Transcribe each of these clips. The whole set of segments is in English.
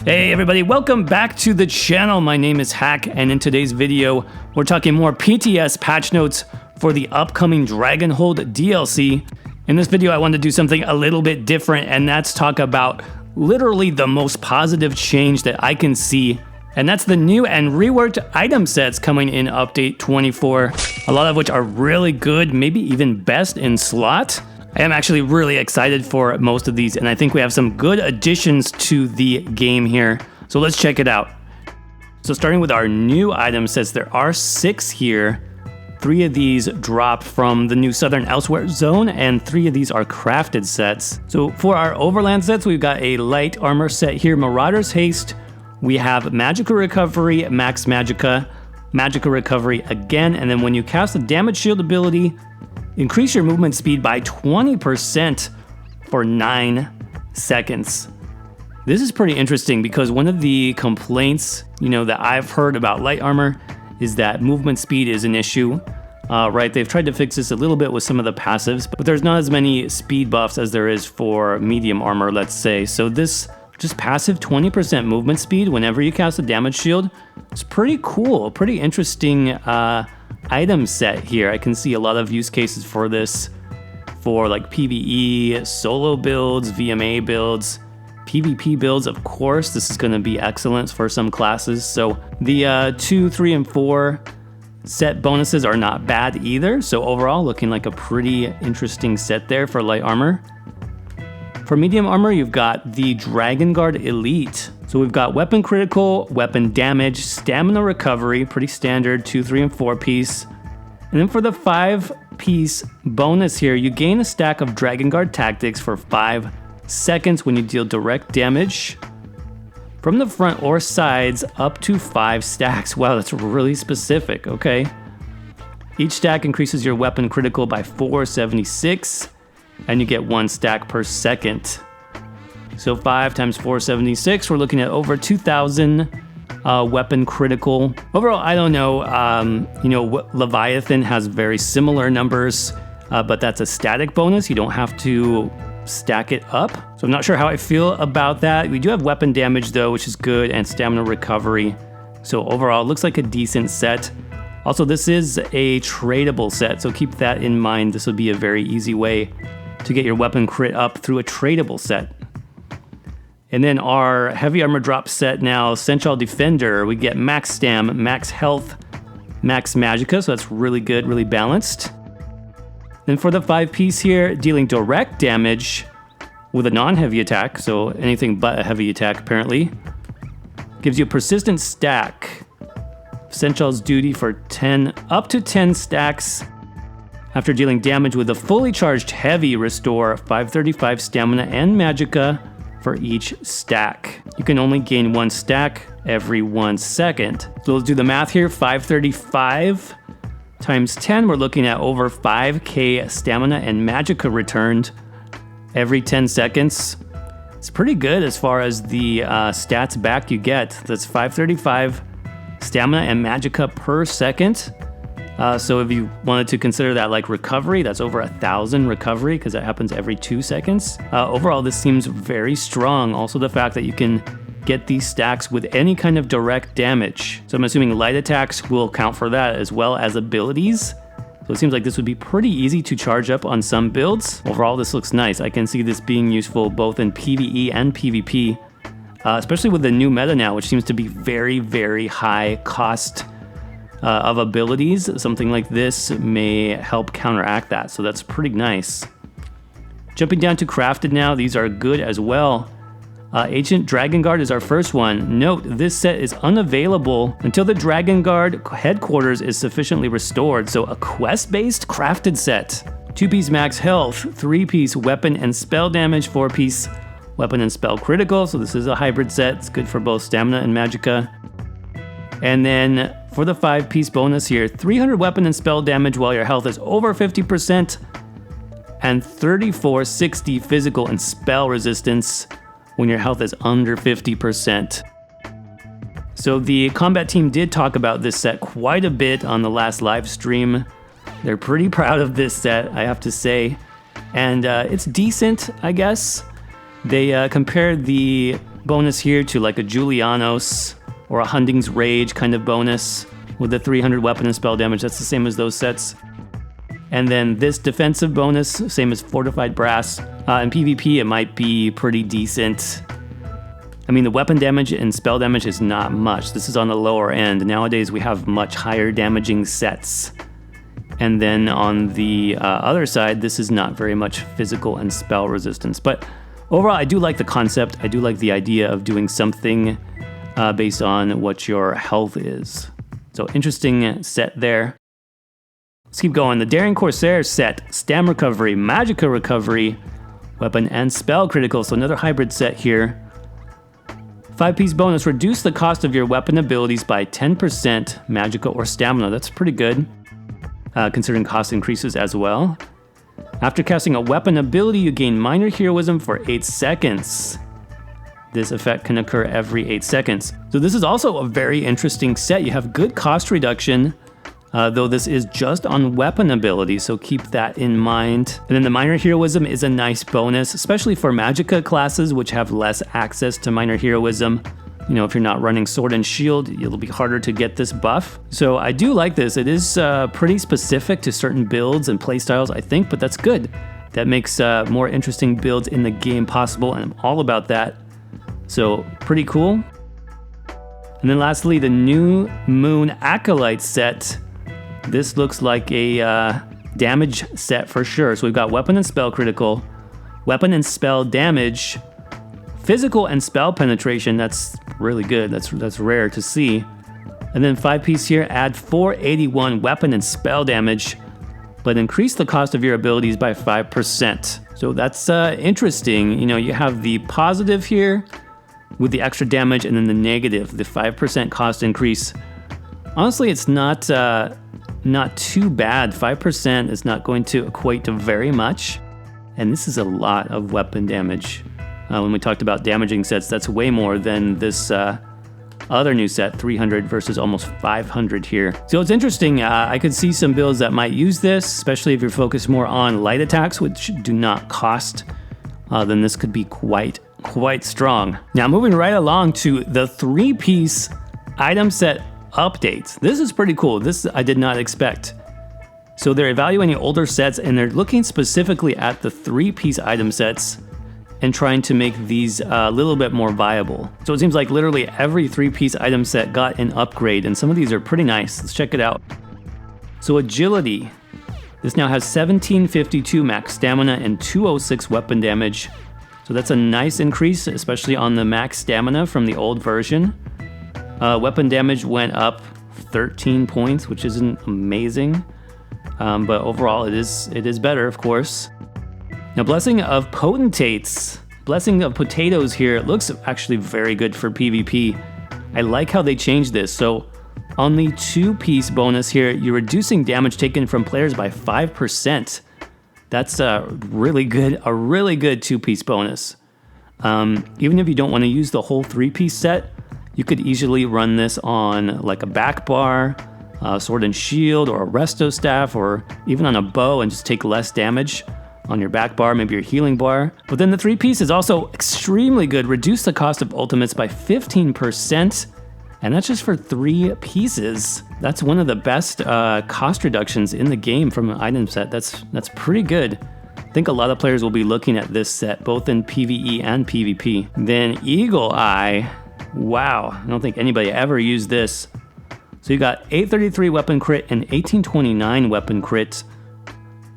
Hey everybody, welcome back to the channel. My name is Hack, and in today's video, we're talking more PTS patch notes for the upcoming Dragonhold DLC. In this video, I wanted to do something a little bit different, and that's talk about literally the most positive change that I can see, and that's the new and reworked item sets coming in Update 24, a lot of which are really good, maybe even best in slot. I am actually really excited for most of these, and I think we have some good additions to the game here. So let's check it out. So starting with our new item sets, there are 6 here. 3 of these drop from the new Southern Elsewhere zone, and 3 of these are crafted sets. So for our Overland sets, we've got a light armor set here, Marauder's Haste. We have Magicka Recovery, Max Magicka, Magicka Recovery again, and then when you cast a damage shield ability, increase your movement speed by 20% for 9 seconds. This is pretty interesting because one of the complaints, that I've heard about light armor is that movement speed is an issue, right? They've tried to fix this a little bit with some of the passives, but there's not as many speed buffs as there is for medium armor, let's say. So this just passive 20% movement speed whenever you cast a damage shield, it's pretty cool, pretty interesting item set here. I can see a lot of use cases for this for like PvE, solo builds, VMA builds, PvP builds, of course. This is going to be excellent for some classes. So the 2, 3, and 4 set bonuses are not bad either. So overall, looking like a pretty interesting set there for light armor. For medium armor, you've got the Dragonguard Elite. So we've got weapon critical, weapon damage, stamina recovery, pretty standard 2, 3, and 4 piece. And then for the 5-piece bonus here, you gain a stack of Dragonguard tactics for 5 seconds when you deal direct damage from the front or sides up to 5 stacks. Wow, that's really specific, okay. Each stack increases your weapon critical by 476, and you get 1 stack per second. So 5 times 476, we're looking at over 2,000 weapon critical. Overall, I don't know, Leviathan has very similar numbers, but that's a static bonus. You don't have to stack it up. So I'm not sure how I feel about that. We do have weapon damage though, which is good, and stamina recovery. So overall, it looks like a decent set. Also, this is a tradable set, so keep that in mind. This would be a very easy way to get your weapon crit up through a tradable set. And then our heavy armor drop set now, Central Defender, we get max stam, max health, max magicka, so that's really good, really balanced. Then for the 5-piece here, dealing direct damage with a non-heavy attack, so anything but a heavy attack apparently. Gives you a persistent stack. Central's duty for up to 10 stacks. After dealing damage with a fully charged heavy, restore 535 stamina and magicka for each stack. You can only gain 1 stack every 1 second. So let's do the math here. 535 times 10, we're looking at over 5k stamina and magicka returned every 10 seconds. It's pretty good as far as the stats back you get. That's 535 stamina and magicka per second. So if you wanted to consider that like recovery, that's over 1,000 recovery because that happens every 2 seconds. Overall, this seems very strong. Also, the fact that you can get these stacks with any kind of direct damage. So I'm assuming light attacks will count for that as well as abilities. So it seems like this would be pretty easy to charge up on some builds. Overall, this looks nice. I can see this being useful both in PvE and PvP, especially with the new meta now, which seems to be very, very high cost of abilities. Something like this may help counteract that, so that's pretty nice. Jumping down to crafted now, these are good as well. Ancient Dragonguard is our first one. Note, this set is unavailable until the Dragonguard headquarters is sufficiently restored, so a quest-based crafted set. 2-piece max health, 3-piece weapon and spell damage, 4-piece weapon and spell critical, so this is a hybrid set. It's good for both stamina and magicka. And then for the 5-piece bonus here, 300 weapon and spell damage while your health is over 50%, and 3460 physical and spell resistance when your health is under 50%. So the combat team did talk about this set quite a bit on the last live stream. They're pretty proud of this set, I have to say. And it's decent, I guess. They compared the bonus here to like a Julianos or a Hunding's Rage kind of bonus with the 300 weapon and spell damage. That's the same as those sets. And then this defensive bonus, same as Fortified Brass. In PvP, it might be pretty decent. I mean, the weapon damage and spell damage is not much. This is on the lower end. Nowadays, we have much higher damaging sets. And then on the other side, this is not very much physical and spell resistance. But overall, I do like the concept. I do like the idea of doing something based on what your health is. So interesting set there. Let's keep going. The Daring Corsair set, Stam Recovery, Magicka Recovery, Weapon and Spell Critical. So another hybrid set here. 5-piece bonus, reduce the cost of your weapon abilities by 10%, Magicka or Stamina. That's pretty good, considering cost increases as well. After casting a weapon ability, you gain minor heroism for 8 seconds. This effect can occur every 8 seconds. So this is also a very interesting set. You have good cost reduction, though this is just on weapon ability, so keep that in mind. And then the minor heroism is a nice bonus, especially for Magicka classes, which have less access to minor heroism. You know, if you're not running Sword and Shield, it'll be harder to get this buff. So I do like this. It is pretty specific to certain builds and playstyles, I think, but that's good. That makes more interesting builds in the game possible, and I'm all about that. So pretty cool. And then lastly, the New Moon Acolyte set. This looks like a damage set for sure. So we've got weapon and spell critical, weapon and spell damage, physical and spell penetration. That's really good. That's rare to see. And then 5-piece here, add 481 weapon and spell damage, but increase the cost of your abilities by 5%. So that's interesting. You know, you have the positive here with the extra damage, and then the negative, the 5% cost increase. Honestly, it's not too bad. 5% is not going to equate to very much, and this is a lot of weapon damage. When we talked about damaging sets, that's way more than this other new set, 300 versus almost 500 here. So it's interesting. I could see some builds that might use this, especially if you're focused more on light attacks, which do not cost. Then this could be quite strong. Now moving right along to the 3-piece item set updates. This is pretty cool. This I did not expect. So they're evaluating older sets, and they're looking specifically at the 3-piece item sets and trying to make these a little bit more viable. So it seems like literally every 3-piece item set got an upgrade, and some of these are pretty nice. Let's check it out. So agility. This now has 1752 max stamina and 206 weapon damage. So that's a nice increase, especially on the max stamina from the old version. Weapon damage went up 13 points, which isn't amazing. But overall, it is better, of course. Now, Blessing of Potentates. Blessing of Potatoes here. It looks actually very good for PvP. I like how they changed this. So on the 2-piece bonus here, you're reducing damage taken from players by 5%. That's a really good 2-piece bonus. Even if you don't want to use the whole 3-piece set, you could easily run this on like a back bar, Sword and Shield, or a Resto Staff, or even on a bow and just take less damage on your back bar, maybe your healing bar. But then the 3-piece is also extremely good. Reduce the cost of ultimates by 15%, and that's just for 3 pieces. That's one of the best cost reductions in the game from an item set. That's pretty good. I think a lot of players will be looking at this set, both in PvE and PvP. Then Eagle Eye. Wow, I don't think anybody ever used this. So you got 833 weapon crit and 1829 weapon crit.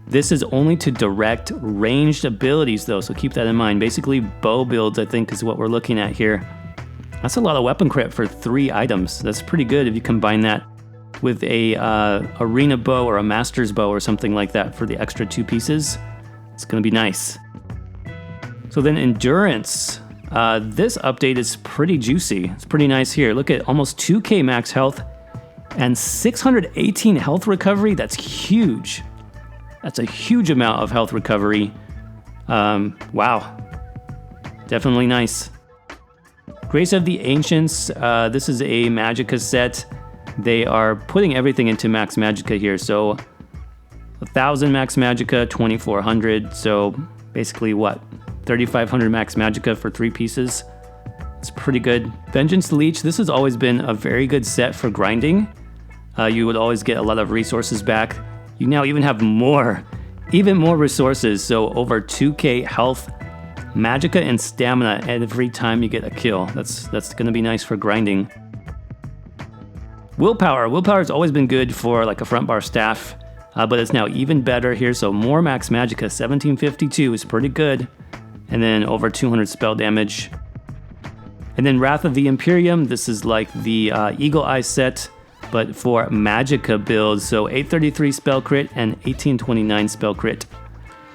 This is only to direct ranged abilities though, so keep that in mind. Basically bow builds, I think, is what we're looking at here. That's a lot of weapon crit for 3 items. That's pretty good if you combine that with a arena bow or a master's bow or something like that for the extra 2 pieces. It's gonna be nice. So then endurance. This update is pretty juicy. It's pretty nice here. Look at almost 2k max health and 618 health recovery. That's huge. That's a huge amount of health recovery. Wow. Definitely nice. Grace of the Ancients. This is a Magicka set. They are putting everything into max Magicka here. So 1,000 max Magicka, 2,400. So basically what? 3,500 max Magicka for 3 pieces. It's pretty good. Vengeance Leech, this has always been a very good set for grinding. You would always get a lot of resources back. You now even have even more resources, so over 2k health, Magicka, and stamina every time you get a kill. That's gonna be nice for grinding. Willpower. Willpower's always been good for like a front bar staff, but it's now even better here, so more max Magicka, 1752 is pretty good. And then over 200 spell damage. And then Wrath of the Imperium, this is like the Eagle Eye set, but for Magicka builds, so 833 spell crit and 1829 spell crit.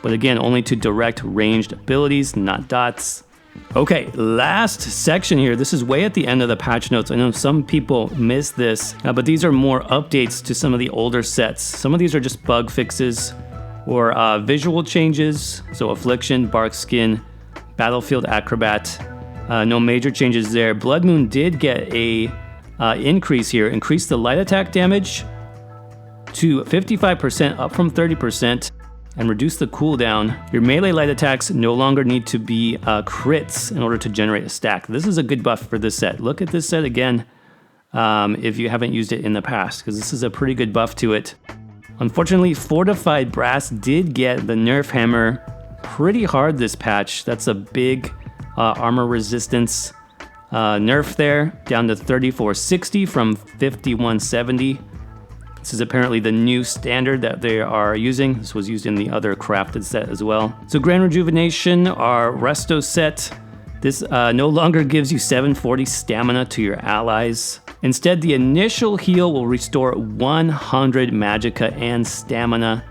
But again, only to direct ranged abilities, not dots. Okay, last section here. This is way at the end of the patch notes. I know some people miss this, but these are more updates to some of the older sets. Some of these are just bug fixes or visual changes. So Affliction, Bark Skin, Battlefield Acrobat. No major changes there. Blood Moon did get a increase here. Increased the light attack damage to 55%, up from 30. And reduce the cooldown. Your melee light attacks no longer need to be crits in order to generate a stack. This is a good buff for this set. Look at this set again if you haven't used it in the past, because this is a pretty good buff to it. Unfortunately, Fortified Brass did get the nerf hammer pretty hard this patch. That's a big armor resistance nerf there, down to 3460 from 5170. This is apparently the new standard that they are using. This was used in the other crafted set as well. So Grand Rejuvenation, our Resto set. This no longer gives you 740 stamina to your allies. Instead, the initial heal will restore 100 Magicka and stamina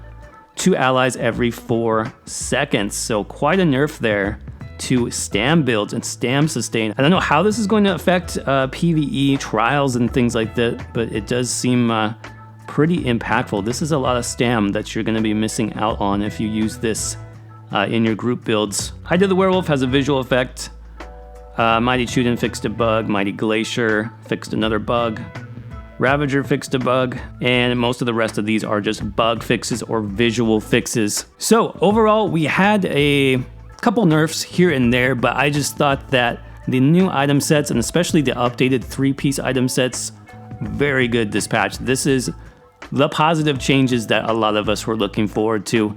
to allies every 4 seconds. So quite a nerf there to stam builds and stam sustain. I don't know how this is going to affect PvE trials and things like that, but it does seem pretty impactful. This is a lot of stam that you're going to be missing out on if you use this in your group builds. Hide of the Werewolf has a visual effect. Mighty Chuden fixed a bug. Mighty Glacier fixed another bug. Ravager fixed a bug. And most of the rest of these are just bug fixes or visual fixes. So overall, we had a couple nerfs here and there, but I just thought that the new item sets, and especially the updated 3-piece item sets, very good this patch. This is the positive changes that a lot of us were looking forward to.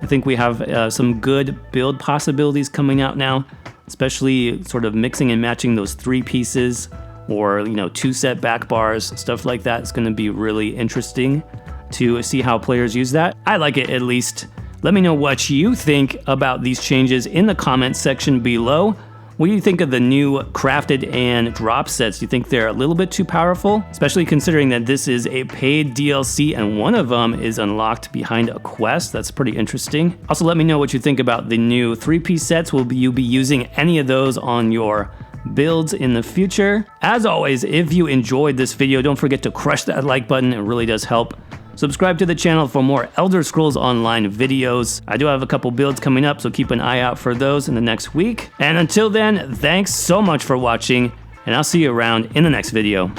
I think we have some good build possibilities coming out now, especially sort of mixing and matching those 3 pieces or 2 set back bars, stuff like that. It's going to be really interesting to see how players use that. I like it, at least. Let me know what you think about these changes in the comments section below. What do you think of the new crafted and drop sets? Do you think they're a little bit too powerful? Especially considering that this is a paid DLC and one of them is unlocked behind a quest. That's pretty interesting. Also, let me know what you think about the new 3-piece sets. Will you be using any of those on your builds in the future? As always, if you enjoyed this video, don't forget to crush that like button. It really does help. Subscribe to the channel for more Elder Scrolls Online videos. I do have a couple builds coming up, so keep an eye out for those in the next week. And until then, thanks so much for watching, and I'll see you around in the next video.